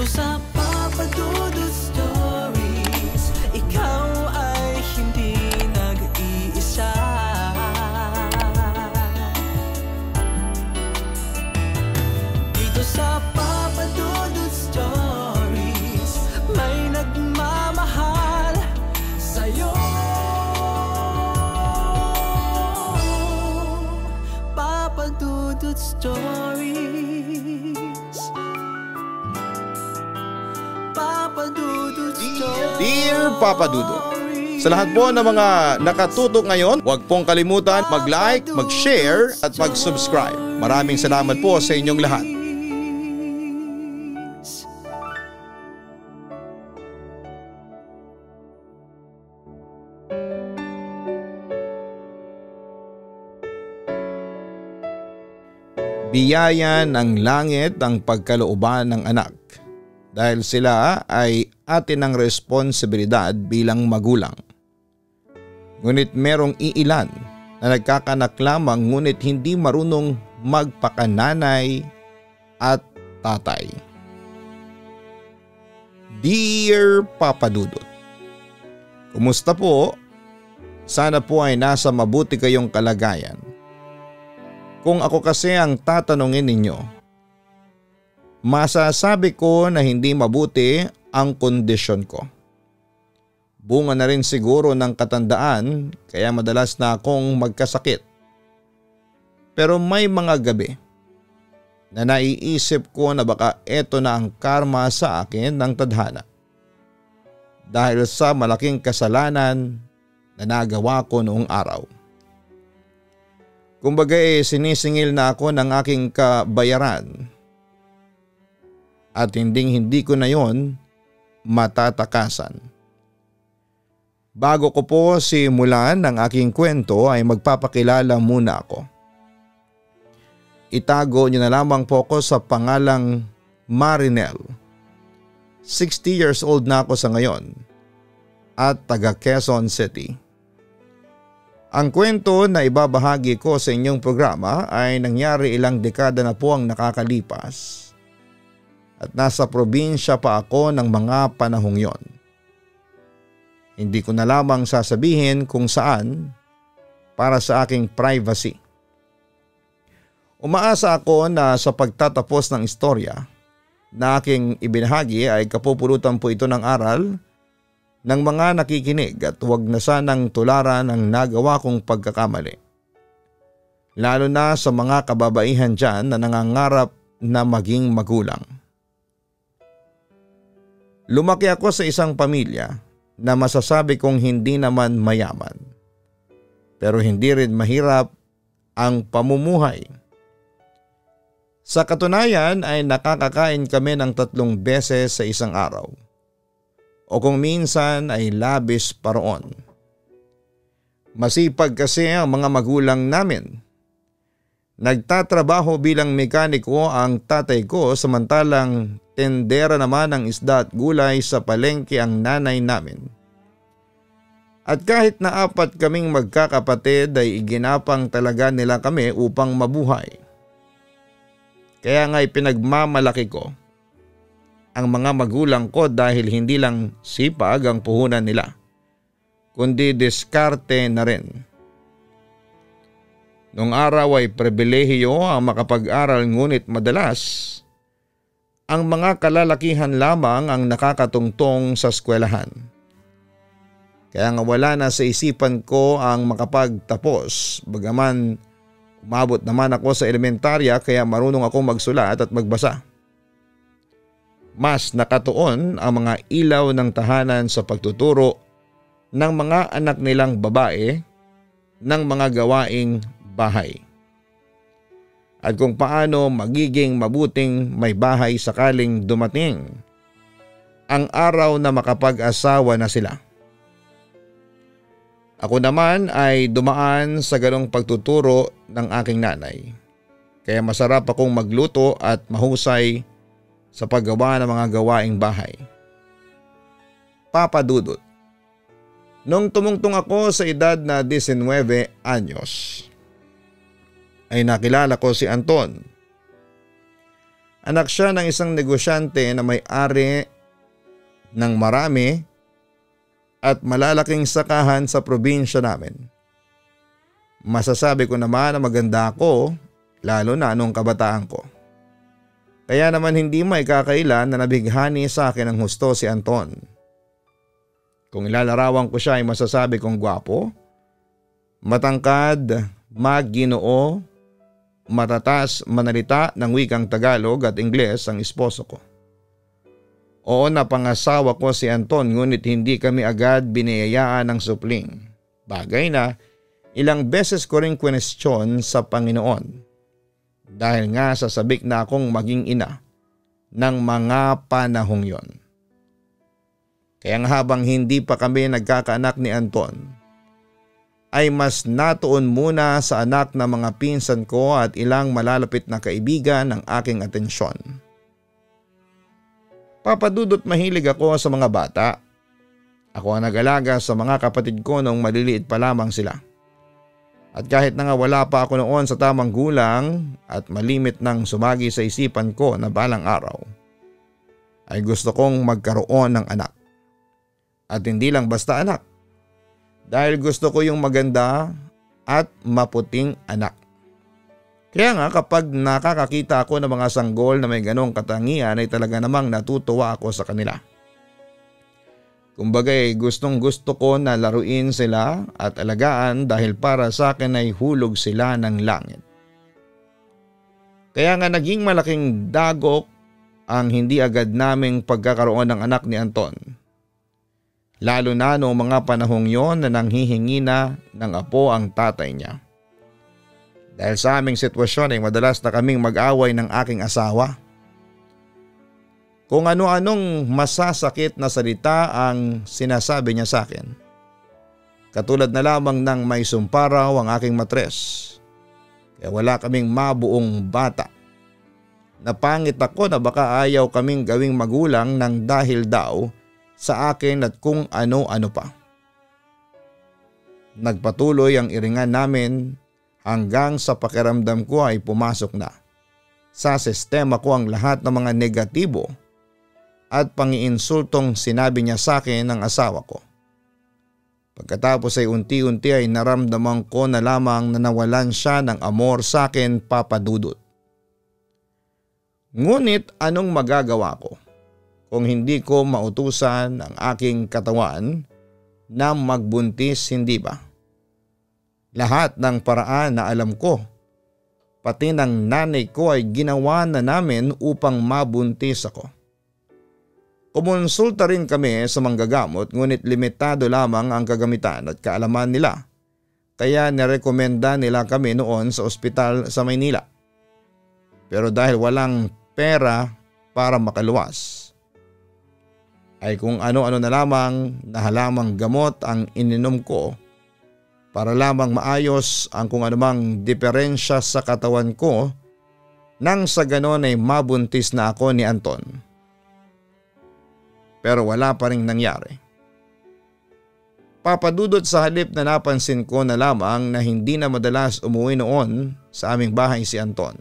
Dito sa Papa Dudut Stories, ikaw ay hindi nag-iisa. Dito sa Papa Dudut Stories, may nagmamahal sa'yo. Papa Dudut Stories. Papa Dudut Stories. Dear Papa Dudut, sa lahat po ng mga nakatutok ngayon, huwag pong kalimutan mag-like, mag-share at mag-subscribe. Maraming salamat po sa inyong lahat. Biyaya ng langit ang pagkalooban ng anak dahil sila ay atin ng responsibilidad bilang magulang. Ngunit merong iilan na nagkakanak lamang ngunit hindi marunong magpakananay at tatay. Dear Papa Dudut, kumusta po? Sana po ay nasa mabuti kayong kalagayan. Kung ako kasi ang tatanungin ninyo, masasabi ko na hindi mabuti ang kondisyon ko. Bunga na rin siguro ng katandaan kaya madalas na akong magkasakit. Pero may mga gabi na naiisip ko na baka eto na ang karma sa akin ng tadhana. Dahil sa malaking kasalanan na nagawa ko noong araw. Kumbaga sinisingil na ako ng aking kabayaran at hindi ko na yon matatakasan. Bago ko po simulan ng aking kwento ay magpapakilala muna ako. Itago niyo na lamang po ako sa pangalang Marinel. 60 years old na ako sa ngayon at taga Quezon City. Ang kwento na ibabahagi ko sa inyong programa ay nangyari ilang dekada na po ang nakakalipas at nasa probinsya pa ako ng mga panahong yon. Hindi ko na lamang sasabihin kung saan para sa aking privacy. Umaasa ako na sa pagtatapos ng istorya na aking ibinahagi ay kapupulutan po ito ng aral ng mga nakikinig at huwag na sanang tularan ang nagawa kong pagkakamali. Lalo na sa mga kababaihan dyan na nangangarap na maging magulang. Lumaki ako sa isang pamilya na masasabi kong hindi naman mayaman. Pero hindi rin mahirap ang pamumuhay. Sa katunayan ay nakakakain kami ng 3 beses sa isang araw. O kung minsan ay labis pa roon. Masipag kasi ang mga magulang namin. Nagtatrabaho bilang mekaniko ang tatay ko samantalang tendera naman ng isda at gulay sa palengke ang nanay namin. At kahit na 4 kaming magkakapatid ay iginapang talaga nila kami upang mabuhay. Kaya nga ipinagmamalaki ko ang mga magulang ko dahil hindi lang sipag ang puhunan nila, kundi diskarte na rin. Noong araw ay pribilehiyo ang makapag-aral ngunit madalas ang mga kalalakihan lamang ang nakakatungtong sa eskwelahan. Kaya nga wala na sa isipan ko ang makapagtapos bagaman umabot naman ako sa elementarya kaya marunong akong magsulat at magbasa. Mas nakatuon ang mga ilaw ng tahanan sa pagtuturo ng mga anak nilang babae ng mga gawaing bahay. At kung paano magiging mabuting may bahay sakaling dumating ang araw na makapag-asawa na sila. Ako naman ay dumaan sa ganong pagtuturo ng aking nanay. Kaya masarap akong magluto at mahusay sa paggawa ng mga gawaing bahay. Papa Dudut, nung tumungtong ako sa edad na 19 anyos, ay nakilala ko si Anton. Anak siya ng isang negosyante na may-ari ng marami at malalaking sakahan sa probinsya namin. Masasabi ko naman na maganda ako, lalo na nung kabataan ko. Kaya naman hindi may kakailan na nabighani sa akin ng husto si Anton. Kung ilalarawan ko siya ay masasabi kong gwapo, matangkad, magginoo, matatas manalita ng wikang Tagalog at Ingles ang esposo ko. Oo, napangasawa ko si Anton ngunit hindi kami agad biniyayaan ng supling. Bagay na ilang beses ko ring kwenestyon sa Panginoon dahil nga sasabik na akong maging ina ng mga panahong yon. Kaya nga habang hindi pa kami nagkakaanak ni Anton, ay mas natuon muna sa anak ng mga pinsan ko at ilang malalapit na kaibigan ng aking atensyon. Papadudot mahilig ako sa mga bata. Ako ang nag-alaga sa mga kapatid ko noong maliliit pa lamang sila. At kahit na nga wala pa ako noon sa tamang gulang at malimit nang sumagi sa isipan ko na balang araw, ay gusto kong magkaroon ng anak. At hindi lang basta anak. Dahil gusto ko yung maganda at maputing anak. Kaya nga kapag nakakakita ako ng mga sanggol na may ganong katangian ay talaga namang natutuwa ako sa kanila. Kumbaga gustong gusto ko na laruin sila at alagaan dahil para sa akin ay hulog sila ng langit. Kaya nga naging malaking dagok ang hindi agad naming pagkakaroon ng anak ni Anton. Lalo na noong mga panahong yon na nanghihingi na ng apo ang tatay niya. Dahil sa aming sitwasyon ay madalas na kaming mag-away ng aking asawa. Kung ano-anong masasakit na salita ang sinasabi niya sa akin. Katulad na lamang ng may sumparaw ang aking matres. Kaya wala kaming mabuong bata. Napangit ako na baka ayaw kaming gawing magulang ng dahil daw sa akin at kung ano-ano pa. Nagpatuloy ang iringan namin hanggang sa pakiramdam ko ay pumasok na sa sistema ko ang lahat ng mga negatibo at pangiinsultong sinabi niya sa akin ng asawa ko. Pagkatapos ay unti-unti ay naramdaman ko na lamang na nawalan siya ng amor sa akin, Papa Dudut. Ngunit anong magagawa ko kung hindi ko mautusan ang aking katawan na magbuntis, hindi ba? Lahat ng paraan na alam ko, pati ng nanay ko ay ginawa na namin upang mabuntis ako. Kumonsulta rin kami sa manggagamot ngunit limitado lamang ang kagamitan at kaalaman nila. Kaya nirekomenda nila kami noon sa ospital sa Maynila. Pero dahil walang pera para makaluwas, ay kung ano-ano na lamang na halamang gamot ang ininom ko para lamang maayos ang kung anumang diferensya sa katawan ko nang sa ganon ay mabuntis na ako ni Anton. Pero wala pa ring nangyari. Papadudot sa halip na napansin ko na lamang na hindi na madalas umuwi noon sa aming bahay si Anton.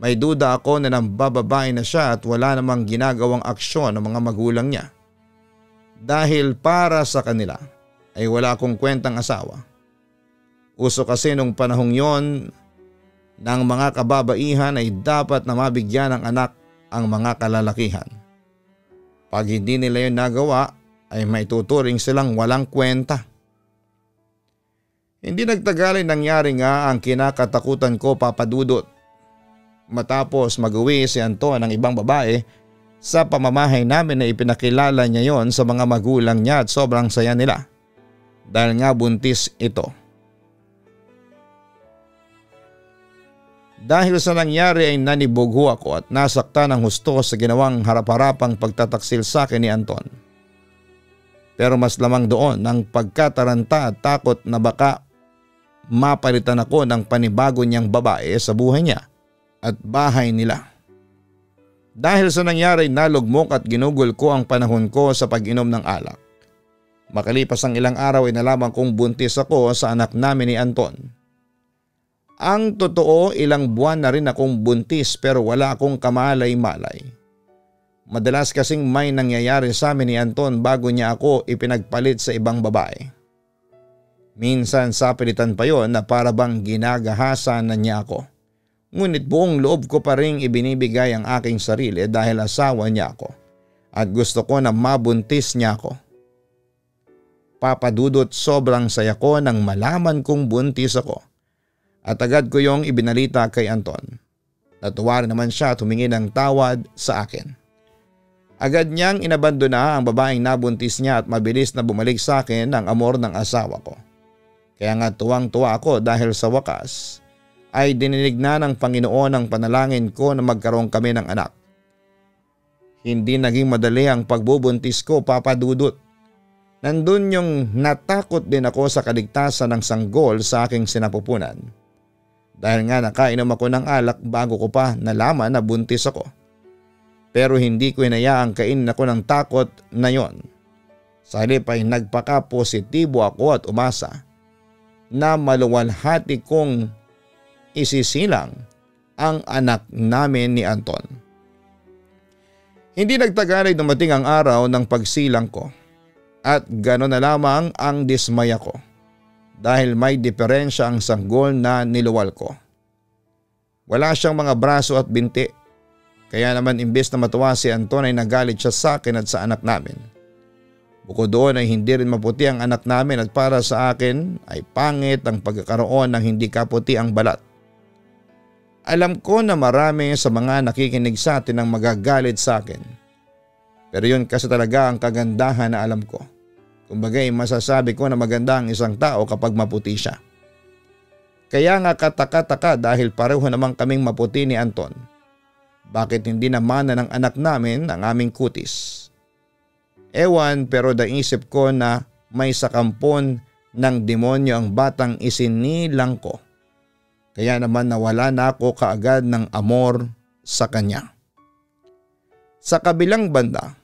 May duda ako na nambababae na siya at wala namang ginagawang aksyon ng mga magulang niya. Dahil para sa kanila ay wala akong kwentang asawa. Uso kasi nung panahong yon ng mga kababaihan ay dapat na mabigyan ng anak ang mga kalalakihan. Pag hindi nila yun nagawa ay maituturing silang walang kwenta. Hindi nagtagal ay nangyari nga ang kinakatakutan ko, Papa Dudut. Matapos mag-uwi si Anton ng ibang babae sa pamamahay namin na ipinakilala niya yon sa mga magulang niya at sobrang saya nila dahil nga buntis ito. Dahil sa nangyari ay nanibugho ako at nasaktan ng husto sa ginawang harap-harapang pagtataksil sa akin ni Anton. Pero mas lamang doon ang pagkataranta at takot na baka mapalitan ako ng panibago niyang babae sa buhay niya at bahay nila. Dahil sa nangyari nalugmok at ginugol ko ang panahon ko sa pag-inom ng alak. Makalipas ang ilang araw ay nalaman kong buntis ako sa anak namin ni Anton. Ang totoo, ilang buwan na rin akong buntis pero wala akong kamalay-malay. Madalas kasing may nangyayari sa amin ni Anton bago niya ako ipinagpalit sa ibang babae. Minsan sa pilitan pa yon na para bang ginagahasan na niya ako. Ngunit buong loob ko pa rin ibinibigay ang aking sarili dahil asawa niya ako at gusto ko na mabuntis niya ako. Papa Dudut, sobrang saya ko nang malaman kong buntis ako at agad ko yung ibinalita kay Anton. Natuwa rin naman siya at humingi ng tawad sa akin. Agad niyang inabandona ang babaeng nabuntis niya at mabilis na bumalik sa akin ang amor ng asawa ko. Kaya nga tuwang-tuwa ako dahil sa wakas ay dininig na ng Panginoon ang panalangin ko na magkaroon kami ng anak. Hindi naging madali ang pagbubuntis ko, Papa Dudut. Nandun yung natakot din ako sa kaligtasan ng sanggol sa aking sinapupunan. Dahil nga nakainom ako ng alak bago ko pa nalaman na buntis ako. Pero hindi ko hinayaang kainin ako ng takot na yon. Sa halip ay nagpaka-positibo ako at umasa na maluwalhati kong isisilang ang anak namin ni Anton. Hindi nagtagal ay dumating ang araw ng pagsilang ko at gano'n na lamang ang dismaya ko dahil may diferensya ang sanggol na niluwal ko. Wala siyang mga braso at binti, kaya naman imbes na matuwa si Anton ay nagalit siya sa akin at sa anak namin. Bukod doon ay hindi rin maputi ang anak namin at para sa akin ay pangit ang pagkakaroon ng hindi kaputi ang balat. Alam ko na marami sa mga nakikinig sa atin ang magagalit sa akin. Pero yun kasi talaga ang kagandahan na alam ko. Kumbaga masasabi ko na maganda ang isang tao kapag maputi siya. Kaya nga kataka-taka dahil pareho namang kaming maputi ni Anton. Bakit hindi naman ng anak namin ang aming kutis? Ewan, pero naisip ko na may sakampon ng demonyo ang batang isinilang ko. Kaya naman nawala na ako kaagad ng amor sa kanya. Sa kabilang banda,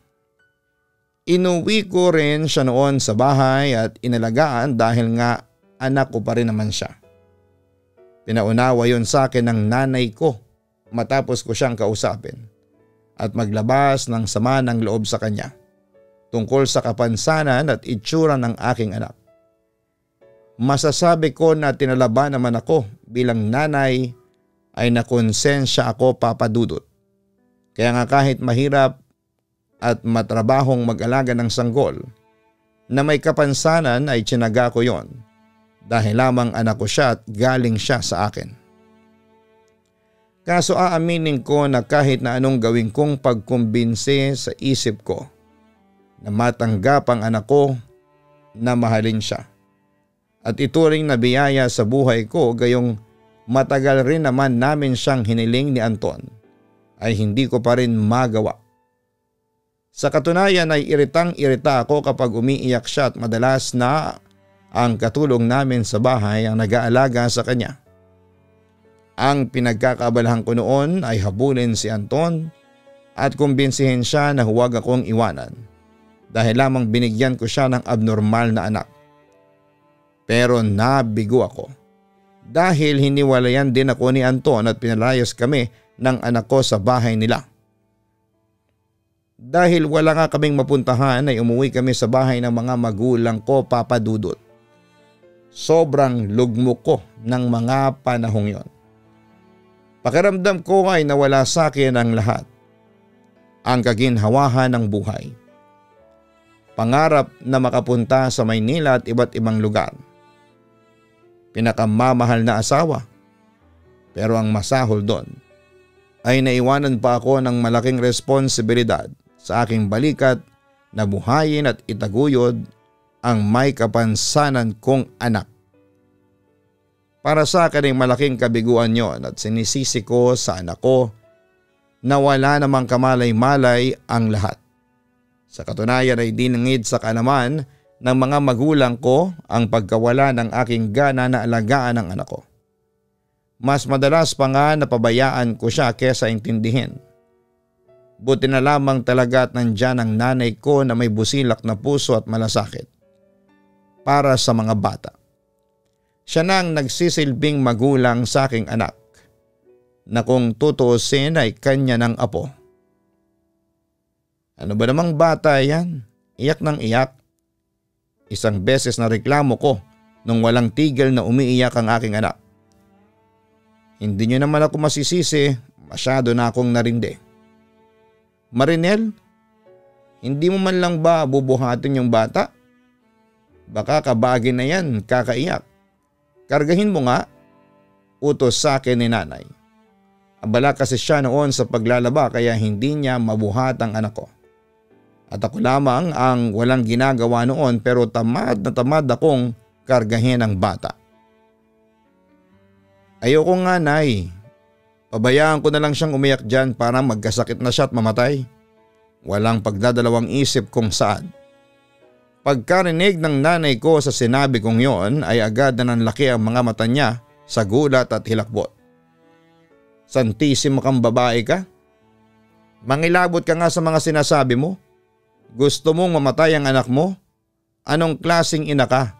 inuwi ko rin siya noon sa bahay at inalagaan dahil nga anak ko pa rin naman siya. Pinaunawa yon sa akin ng nanay ko matapos ko siyang kausapin at maglabas ng sama ng loob sa kanya tungkol sa kapansanan at itsura ng aking anak. Masasabi ko na tinalaban naman ako bilang nanay ay nakonsensya ako, Papa Dudut. Kaya nga kahit mahirap at matrabahong mag-alaga ng sanggol na may kapansanan ay tinaga ko yon dahil lamang anak ko siya at galing siya sa akin. Kaso aaminin ko na kahit na anong gawin kong pagkumbinse sa isip ko na matanggap ang anak ko na mahalin siya. At ito ring nabiyaya sa buhay ko gayong matagal rin naman namin siyang hiniling ni Anton ay hindi ko pa rin magawa. Sa katunayan ay iritang-irita ako kapag umiiyak siya at madalas na ang katulong namin sa bahay ang nag-aalaga sa kanya. Ang pinagkakaabalahan ko noon ay habulin si Anton at kumbinsihin siya na huwag akong iwanan dahil lamang binigyan ko siya ng abnormal na anak. Pero nabigo ako dahil hiniwalayan din ako ni Anton at pinalayas kami ng anak ko sa bahay nila. Dahil wala nga kaming mapuntahan ay umuwi kami sa bahay ng mga magulang ko, Papa Dudut. Sobrang lugmok ko ng mga panahong yon. Pakiramdam ko ay nawala sa akin ang lahat. Ang kaginhawahan ng buhay. Pangarap na makapunta sa Maynila at iba't ibang lugar. Pinakamamahal na asawa. Pero ang masahol doon ay naiwanan pa ako ng malaking responsibilidad sa aking balikat na buhayin at itaguyod ang may kapansanan kong anak. Para sa akin ay malaking kabiguan yon at sinisisi ko sa anak ko na wala namang kamalay-malay ang lahat. Sa katunayan ay dinangid sa kanaman ng mga magulang ko ang pagkawala ng aking gana na alagaan ng anak ko. Mas madalas pa nga napabayaan ko siya kesa intindihin. Buti na lamang talaga at nandyan ang nanay ko na may busilak na puso at malasakit para sa mga bata. Siya na ang nagsisilbing magulang sa aking anak na kung tutuusin ay kanya ng apo. Ano ba namang bata yan? Iyak ng iyak. Isang beses na reklamo ko nung walang tigil na umiiyak ang aking anak. Hindi niyo naman ako masisisi, masyado na akong narindi. Marinel, hindi mo man lang ba bubuhatin yung bata? Baka kabagin na yan, kakaiyak. Kargahin mo nga, utos sa akin ni nanay. Abala kasi siya noon sa paglalaba kaya hindi niya mabuhat ang anak ko. At ako lamang ang walang ginagawa noon pero tamad na tamad akong kargahin ang bata. Ayoko nga, nay. Pabayaan ko na lang siyang umiyak dyan para magkasakit na siya at mamatay. Walang pagdadalawang isip kung saan. Pagkarinig ng nanay ko sa sinabi kong yon ay agad na nanlaki ang mga mata niya sa gulat at hilakbot. Santisimo kang babae ka? Mangilabot ka nga sa mga sinasabi mo. Gusto mong mamatay ang anak mo? Anong klaseng ina ka?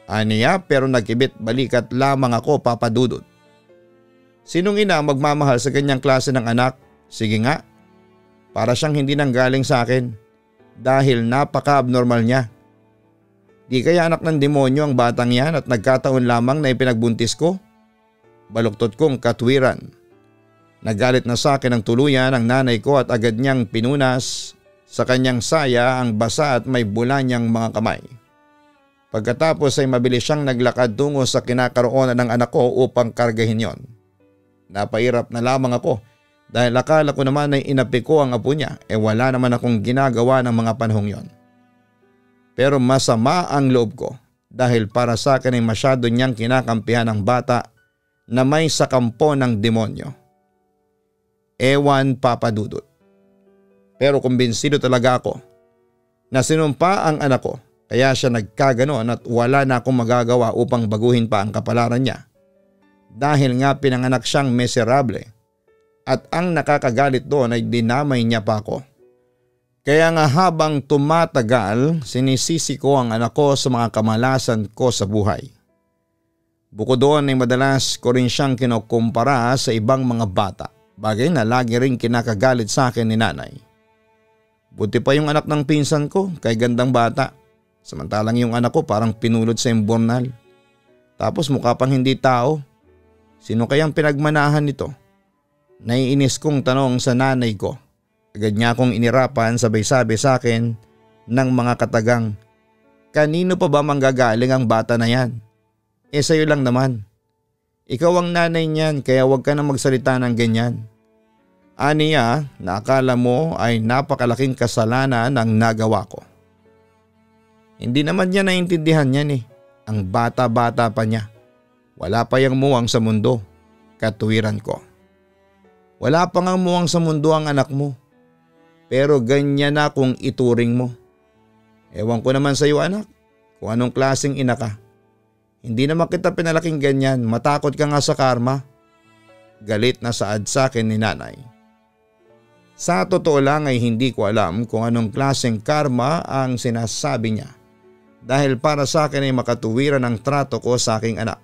Aniya pero nagkibit balikat lamang ako, Papa Dudut. Sinong ina ang magmamahal sa ganyang klase ng anak? Sige nga, para siyang hindi nanggaling sa akin. Dahil napaka-abnormal niya. Di kaya anak ng demonyo ang batang yan at nagkataon lamang na ipinagbuntis ko? Baluktot kong katwiran. Nagalit na sa akin ang tuluyan ang nanay ko at agad niyang pinunas sa kanyang saya ang basa at may bula niyang mga kamay. Pagkatapos ay mabilis siyang naglakad tungo sa kinakaroonan ng anak ko upang kargahin yon. Napairap na lamang ako. Dahil akala ko naman ay inapi ko ang apo niya, wala naman akong ginagawa ng mga panahong yon. Pero masama ang loob ko dahil para sa akin ay masyado niyang kinakampihan ang bata na may sakampo ng demonyo. Ewan, Papa Dudut. Pero kumbinsido talaga ako na sinumpa ang anak ko kaya siya nagkaganon at wala na akong magagawa upang baguhin pa ang kapalaran niya. Dahil nga pinanganak siyang miserable. At ang nakakagalit doon ay dinamay niya pa ako. Kaya nga habang tumatagal, sinisisi ko ang anak ko sa mga kamalasan ko sa buhay. Bukod doon ay madalas ko rin siyang kinukumpara sa ibang mga bata, bagay na lagi rin kinakagalit sa akin ni nanay. Buti pa yung anak ng pinsan ko, kay gandang bata. Samantalang yung anak ko parang pinulot sa imburnal. Tapos mukha pang hindi tao. Sino kayang pinagmanahan nito? Naiinis kong tanong sa nanay ko. Agad niya akong inirapan sabay sabi sa akin ng mga katagang, kanino pa ba manggagaling ang bata na yan? Sa'yo lang naman. Ikaw ang nanay niyan kaya huwag ka na magsalita ng ganyan. Aniya na akala mo ay napakalaking kasalanan ang nagawa ko. Hindi naman niya naintindihan yan . Ang bata-bata pa niya. Wala pa yang muwang sa mundo. Katuwiran ko. Wala pa ngang muwang sa mundo ang anak mo. Pero ganyan na kung ituring mo. Ewan ko naman sa iyo anak, kung anong klaseng ina ka. Hindi naman kita pinalaking ganyan, matakot ka nga sa karma. Galit na saad sa akin ni nanay. Sa totoo lang ay hindi ko alam kung anong klaseng karma ang sinasabi niya. Dahil para sa akin ay makatuwiran ang trato ko sa aking anak.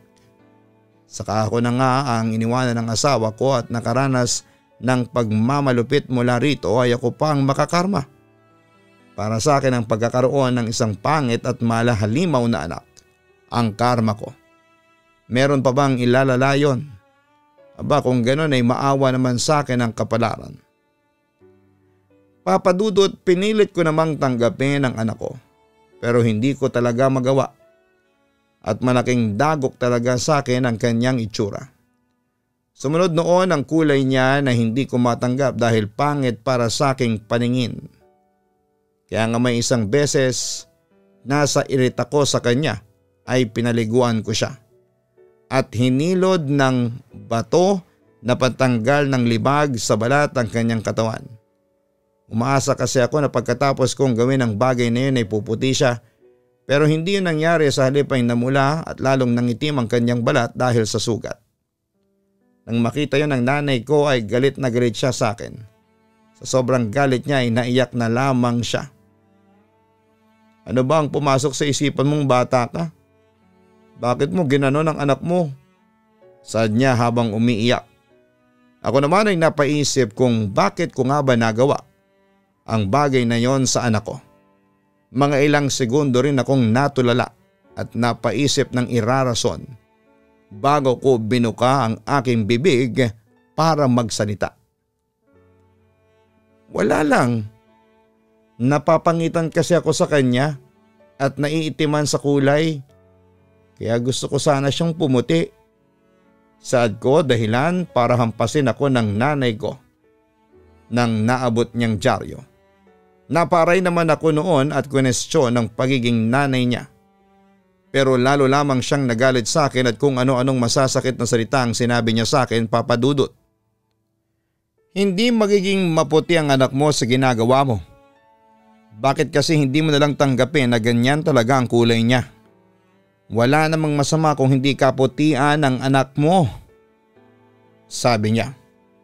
Saka ako na nga ang iniwanan ng asawa ko at nakaranas ng pagmamalupit mula rito ay ako pang makakarma. Para sa akin ang pagkakaroon ng isang pangit at malahalimaw na anak. Ang karma ko. Meron pa bang ilalala yun? Aba kung gano'n ay maawa naman sa akin ang kapalaran. Papa Dudut, pinilit ko namang tanggapin ang anak ko. Pero hindi ko talaga magawa. At malaking dagok talaga sa akin ang kanyang itsura. Sumunod noon ang kulay niya na hindi ko matanggap dahil pangit para sa aking paningin. Kaya nga may isang beses nasa irita ko sa kanya ay pinaliguan ko siya. At hinilod ng bato na patanggal ng libag sa balat ang kanyang katawan. Umaasa kasi ako na pagkatapos kong gawin ang bagay na yun ay puputi siya. Pero hindi yun nangyari, sa halip ay namula at lalong nangitim ang kanyang balat dahil sa sugat. Nang makita yun ng nanay ko ay galit na galit siya sa akin. Sa sobrang galit niya ay naiyak na lamang siya. Ano ba ang pumasok sa isipan mong bata ka? Bakit mo ginanon ang anak mo? Saad niya habang umiiyak. Ako naman ay napaisip kung bakit ko nga ba nagawa ang bagay na yon sa anak ko. Mga ilang segundo rin akong natulala at napaisip ng irarason bago ko binuka ang aking bibig para magsalita. Wala lang. Napapangitan kasi ako sa kanya at naiitiman sa kulay. Kaya gusto ko sana siyang pumuti. Saad ko dahilan para hampasin ako ng nanay ko nang naabot niyang dyaryo. Naparay naman ako noon at kwenestyon ng pagiging nanay niya. Pero lalo lamang siyang nagalit sa akin at kung ano-anong masasakit na salita ang sinabi niya sa akin, Papa Dudut. Hindi magiging maputi ang anak mo sa ginagawa mo. Bakit kasi hindi mo nalang tanggapin na ganyan talaga ang kulay niya? Wala namang masama kung hindi kaputian ang anak mo. Sabi niya,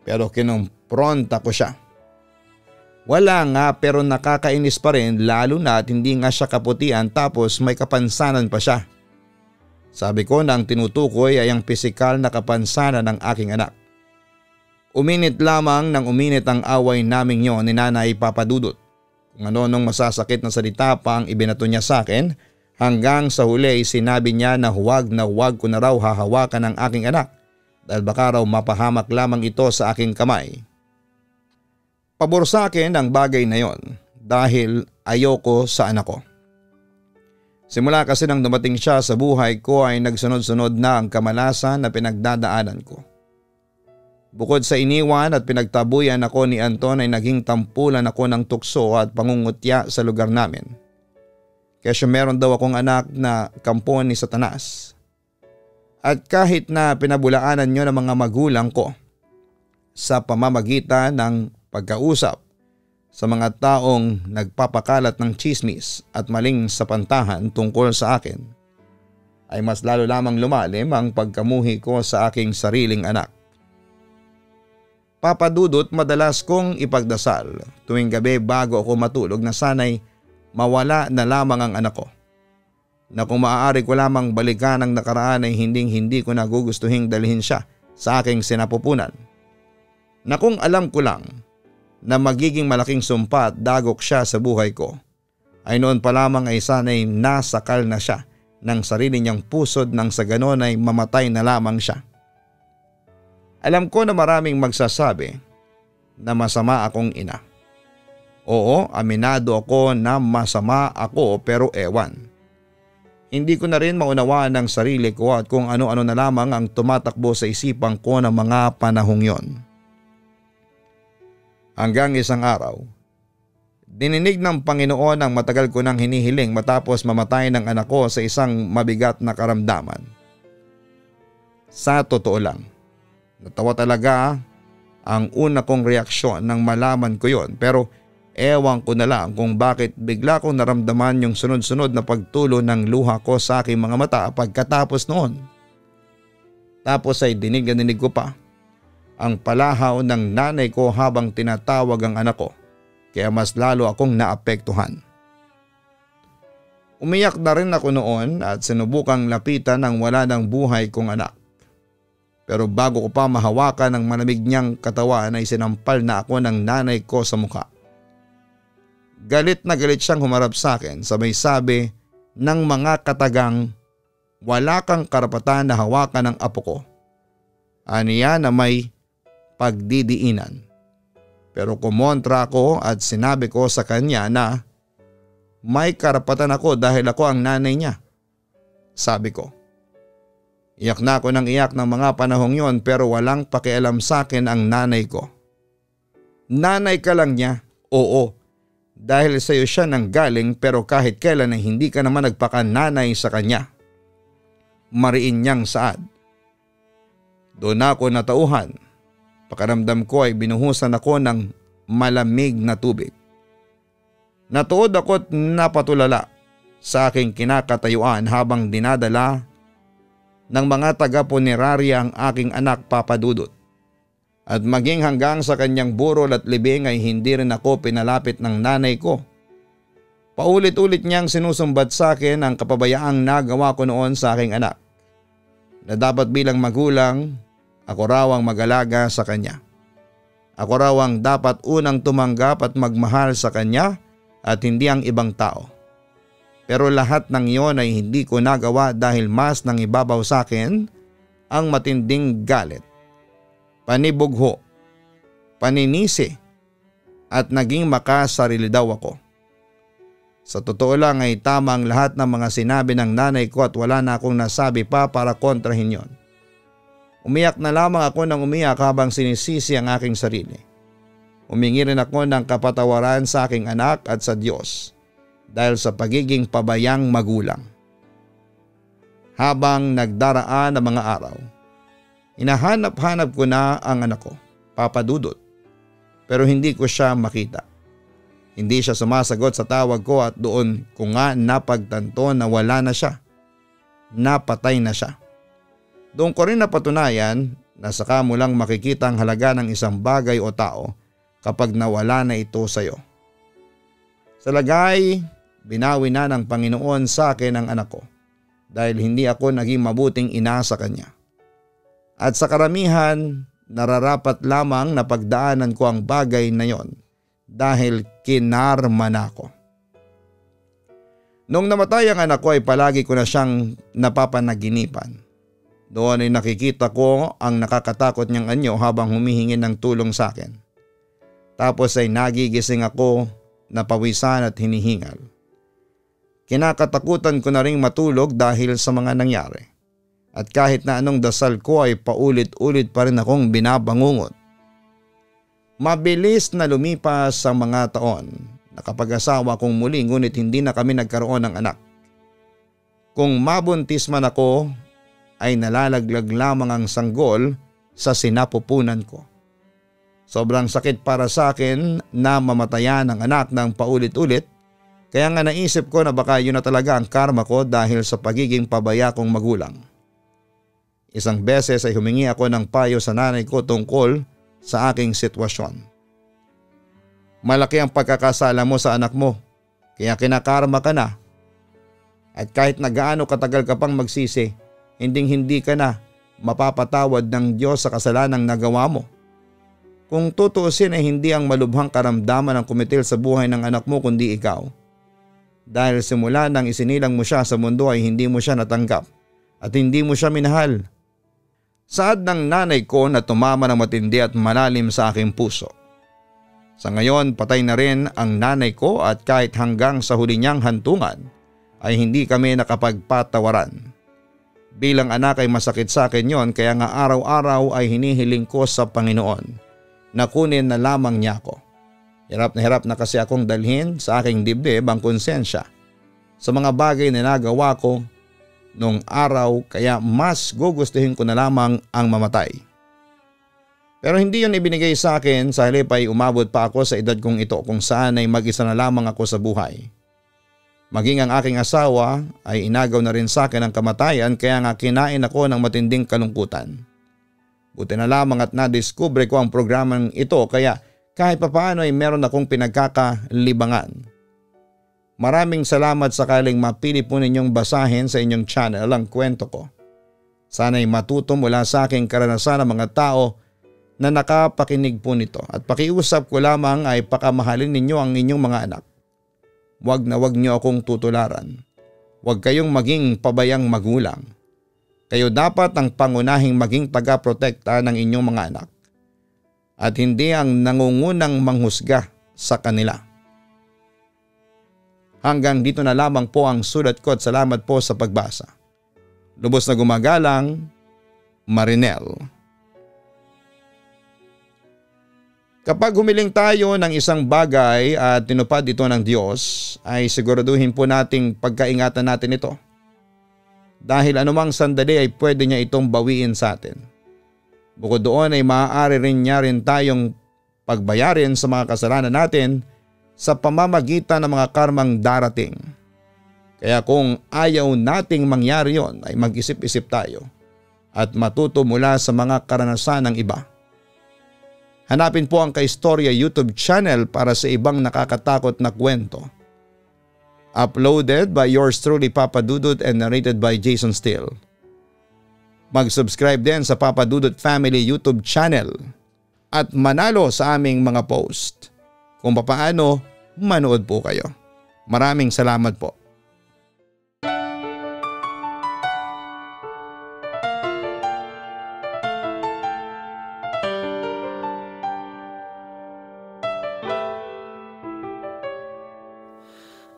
pero kinumpronta ko siya. Wala nga pero nakakainis pa rin lalo na at hindi nga siya kaputian tapos may kapansanan pa siya. Sabi ko na ang tinutukoy ay ang pisikal na kapansanan ng aking anak. Uminit lamang nang uminit ang away naming yon ni Nanay Papa Dudut. Kung ano-anong masasakit na salita pa ang ibinato niya sa akin. Hanggang sa huli sinabi niya na huwag ko na raw hahawakan ang aking anak dahil baka raw mapahamak lamang ito sa aking kamay. Pabor sa akin ang bagay na yon dahil ayoko sa anak ko. Simula kasi nang dumating siya sa buhay ko ay nagsunod-sunod na ang kamalasan na pinagdadaanan ko. Bukod sa iniwan at pinagtabuyan ako ni Anton ay naging tampulan ako ng tukso at pangungutya sa lugar namin. Kasi meron daw akong anak na kampon ni Satanas. At kahit na pinabulaanan niyo ng mga magulang ko sa pamamagitan ng pagkausap sa mga taong nagpapakalat ng tsismis at maling sapantahan tungkol sa akin, ay mas lalo lamang lumalim ang pagkamuhi ko sa aking sariling anak. Papa Dudut, madalas kong ipagdasal tuwing gabi bago ako matulog na sana'y mawala na lamang ang anak ko. Na kung maaari ko lamang balikan ang nakaraan ay hindi ko nagugustuhing dalhin siya sa aking sinapupunan. Na kung alam ko lang na magiging malaking sumpa at dagok siya sa buhay ko, ay noon pa lamang ay sana'y nasakal na siya ng sarili niyang pusod nang sa ganon ay mamatay na lamang siya. Alam ko na maraming magsasabi na masama akong ina. Oo, aminado ako na masama ako pero ewan. Hindi ko na rin maunawaan ang sarili ko at kung ano-ano na lamang ang tumatakbo sa isipan ko ng mga panahong yon. Hanggang isang araw, dininig ng Panginoon ang matagal ko nang hinihiling matapos mamatay ng anak ko sa isang mabigat na karamdaman. Sa totoo lang, natawa talaga ang una kong reaksyon nang malaman ko yon pero ewan ko na lang kung bakit bigla kong naramdaman yung sunod-sunod na pagtulo ng luha ko sa aking mga mata pagkatapos noon. Tapos ay dinig ko pa ang palahaw ng nanay ko habang tinatawag ang anak ko, kaya mas lalo akong naapektuhan. Umiyak na rin ako noon at sinubukang lapitan ang wala ng buhay kong anak. Pero bago ko pa mahawakan ang malamig niyang katawan ay sinampal na ako ng nanay ko sa mukha. Galit na galit siyang humarap sa akin, sabay sabi ng mga katagang, wala kang karapatan na hawakan ng apo ko. Aniya na may pagdidiinan. Pero kumontra ako at sinabi ko sa kanya na may karapatan ako dahil ako ang nanay niya. Sabi ko. Iyak na ako ng iyak ng mga panahong yon pero walang pakialam sa akin ang nanay ko. Nanay ka lang niya? Oo. Dahil sa iyo siya nanggaling pero kahit kailan ay hindi ka naman nagpakananay sa kanya. Mariin niyang saad. Doon ako natauhan. Pakiramdam ko ay binuhusan ako ng malamig na tubig. Natuod ako't napatulala sa aking kinakatayuan habang dinadala ng mga taga-punerarya ang aking anak Papa Dudut. At maging hanggang sa kanyang burol at libing ay hindi rin ako pinalapit ng nanay ko. Paulit-ulit niyang sinusumbat sa akin ang kapabayaang nagawa ko noon sa aking anak, na dapat bilang magulang, ako raw ang mag-alaga sa kanya. Ako raw ang dapat unang tumanggap at magmahal sa kanya at hindi ang ibang tao. Pero lahat ng iyon ay hindi ko nagawa dahil mas nang ibabaw sa akin ang matinding galit, panibugho, paninisi at naging makasarili daw ako. Sa totoo lang ay tama ang lahat ng mga sinabi ng nanay ko at wala na akong nasabi pa para kontrahin yon. Umiyak na lamang ako ng umiyak habang sinisisi ang aking sarili. Humingi rin ako ng kapatawaran sa aking anak at sa Diyos dahil sa pagiging pabayang magulang. Habang nagdaraan ang mga araw, hinahanap-hanap ko na ang anak ko, Papa Dudut, pero hindi ko siya makita. Hindi siya sumasagot sa tawag ko at doon ko nga napagtanto na wala na siya. Napatay na siya. Doon ko rin napatunayan na saka mo lang makikita ang halaga ng isang bagay o tao kapag nawala na ito sa iyo. Sa lagay, binawi na ng Panginoon sa akin ang anak ko dahil hindi ako naging mabuting ina sa kanya. At sa karamihan, nararapat lamang na pagdaanan ko ang bagay na yon dahil kinarma na ako. Nung namatay ang anak ko ay palagi ko na siyang napapanaginipan. Doon ay nakikita ko ang nakakatakot niyang anyo habang humihingi ng tulong sa akin. Tapos ay nagigising ako, napawisan at hinihingal. Kinakatakutan ko na ring matulog dahil sa mga nangyari. At kahit na anong dasal ko ay paulit-ulit pa rin akong binabangungot. Mabilis na lumipas ang mga taon. Nakapag-asawa kong muli ngunit hindi na kami nagkaroon ng anak. Kung mabuntis man ako ay nalalaglag lamang ang sanggol sa sinapupunan ko. Sobrang sakit para sa akin na mamatayan ang anak ng paulit-ulit, kaya nga naisip ko na baka yun na talaga ang karma ko dahil sa pagiging pabaya kong magulang. Isang beses ay humingi ako ng payo sa nanay ko tungkol sa aking sitwasyon. Malaki ang pagkakasala mo sa anak mo, kaya kinakarma ka na. At kahit na gaano katagal ka pang magsisi, hindi ka na mapapatawad ng Diyos sa kasalanang nagawa mo. Kung tutuusin ay hindi ang malubhang karamdaman ang kumitil sa buhay ng anak mo kundi ikaw. Dahil simula nang isinilang mo siya sa mundo ay hindi mo siya natanggap at hindi mo siya minahal. Saad ng nanay ko na tumama ng matindi at malalim sa aking puso. Sa ngayon patay na rin ang nanay ko at kahit hanggang sa huli niyang hantungan ay hindi kami nakapagpatawaran. Bilang anak ay masakit sa akin yon kaya nga araw-araw ay hinihiling ko sa Panginoon na kunin na lamang niya ako. Hirap na kasi akong dalhin sa aking dibdib ang konsensya sa mga bagay na nagawa ko nung araw kaya mas gugustuhin ko na lamang ang mamatay. Pero hindi yun ibinigay sa akin sa halip ay umabot pa ako sa edad kong ito kung saan ay mag-isa na lamang ako sa buhay. Maging ang aking asawa ay inagaw na rin sa akin ang kamatayan kaya nga kinain ako ng matinding kalungkutan. Buti na lamang at nadiskubre ko ang programang ito kaya kahit papaano ay meron akong pinagkakalibangan. Maraming salamat sakaling mapili po ninyong basahin sa inyong channel ang kwento ko. Sana'y matuto mula sa aking karanasan ng mga tao na nakapakinig po nito at pakiusap ko lamang ay pakamahalin ninyo ang inyong mga anak. Wag na wag niyo akong tutularan. Wag kayong maging pabayang magulang. Kayo dapat ang pangunahing maging taga-protekta ng inyong mga anak at hindi ang nangungunang manghusga sa kanila. Hanggang dito na lamang po ang sulat ko at salamat po sa pagbasa. Lubos na gumagalang, Marinel. Kapag humiling tayo ng isang bagay at tinupad ito ng Diyos, ay siguraduhin po nating pagkaingatan natin ito. Dahil anumang sandali ay pwede niya itong bawiin sa atin. Bukod doon ay maaari rin niya rin tayong pagbayarin sa mga kasalanan natin sa pamamagitan ng mga karmang darating. Kaya kung ayaw nating mangyari yon ay mag-isip-isip tayo at matuto mula sa mga karanasan ng iba. Hanapin po ang Kaistorya YouTube channel para sa ibang nakakatakot na kwento. Uploaded by yours truly Papa Dudut and narrated by Jason Steele. Mag-subscribe din sa Papa Dudut Family YouTube channel at manalo sa aming mga post. Kung papaano, manood po kayo. Maraming salamat po.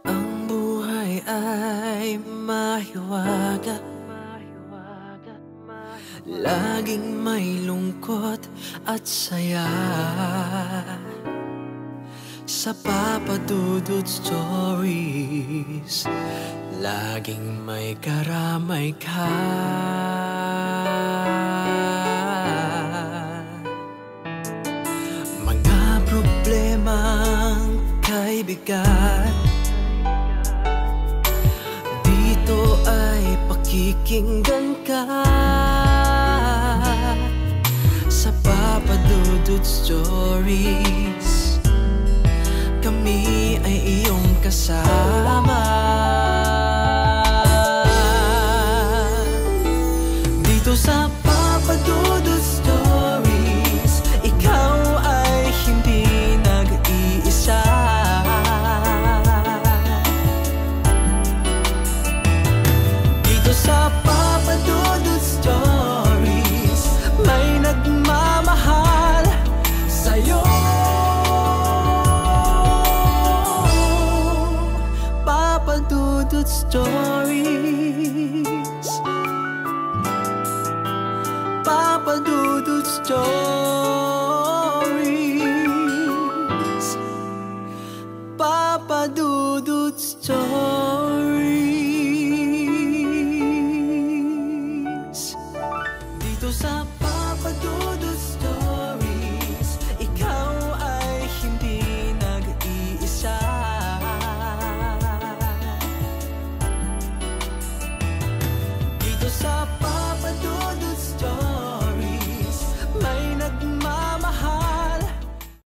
Ang buhay ay mahiwaga, laging may lungkot at saya. Sa Papa Dudut Stories, laging may karamay ka. Mga problemang kay bigat, dito ay pakikinggan ka. Sa Papa Dudut Stories, kami ay iyong kasama.